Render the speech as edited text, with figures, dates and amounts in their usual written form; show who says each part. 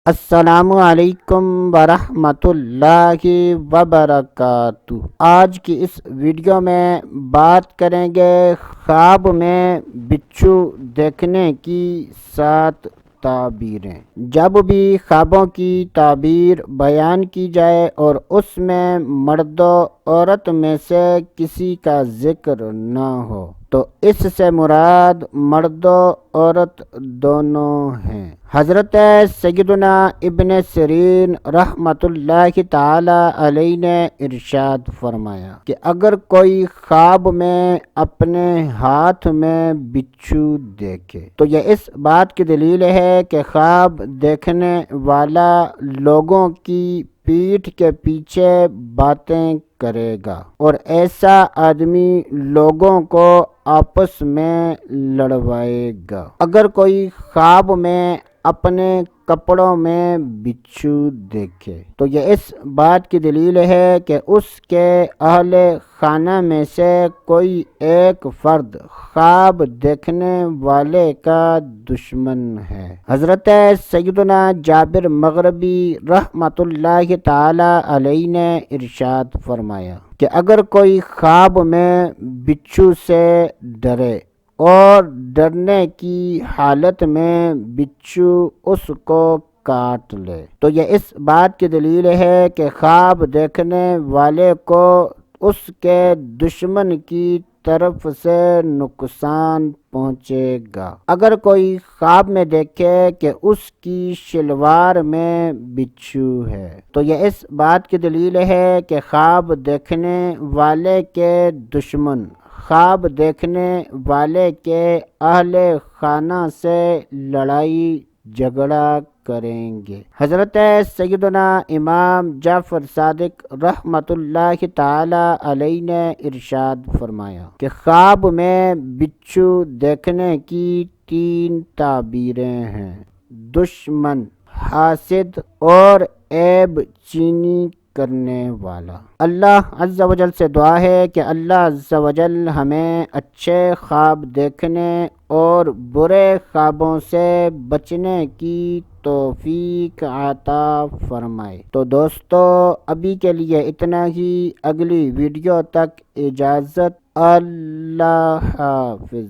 Speaker 1: السلام علیکم ورحمۃ اللہ وبرکاتہ۔ آج کی اس ویڈیو میں بات کریں گے خواب میں بچھو دیکھنے کی 7 تعبیریں۔ جب بھی خوابوں کی تعبیر بیان کی جائے اور اس میں مرد و عورت میں سے کسی کا ذکر نہ ہو تو اس سے مراد مرد و عورت دونوں ہیں۔ حضرت سیدنا ابن سیرین رحمۃ اللہ تعالی علیہ نے ارشاد فرمایا کہ اگر کوئی خواب میں اپنے ہاتھ میں بچھو دیکھے تو یہ اس بات کی دلیل ہے کہ خواب دیکھنے والا لوگوں کی پیٹھ کے پیچھے باتیں کرے گا اور ایسا آدمی لوگوں کو آپس میں لڑوائے گا۔ اگر کوئی خواب میں اپنے کپڑوں میں بچھو دیکھے تو یہ اس بات کی دلیل ہے کہ اس کے اہل خانہ میں سے کوئی ایک فرد خواب دیکھنے والے کا دشمن ہے۔ حضرت سیدنا جابر مغربی رحمۃ اللہ تعالی علیہ نے ارشاد فرمایا کہ اگر کوئی خواب میں بچھو سے ڈرے اور ڈرنے کی حالت میں بچھو اس کو کاٹ لے تو یہ اس بات کی دلیل ہے کہ خواب دیکھنے والے کو اس کے دشمن کی طرف سے نقصان پہنچے گا۔ اگر کوئی خواب میں دیکھے کہ اس کی شلوار میں بچھو ہے تو یہ اس بات کی دلیل ہے کہ خواب دیکھنے والے کے دشمن خواب دیکھنے والے کے اہل خانہ سے لڑائی جھگڑا کریں گے۔ حضرت سیدنا امام جعفر صادق رحمۃ اللہ تعالی علیہ نے ارشاد فرمایا کہ خواب میں بچھو دیکھنے کی 3 تعبیریں ہیں: دشمن، حاسد اور عیب چینی کرنے والا۔ اللہ عز و جل سے دعا ہے کہ اللہ عز و جل ہمیں اچھے خواب دیکھنے اور برے خوابوں سے بچنے کی توفیق عطا فرمائے۔ تو دوستو ابھی کے لیے اتنا ہی، اگلی ویڈیو تک اجازت، اللہ حافظ۔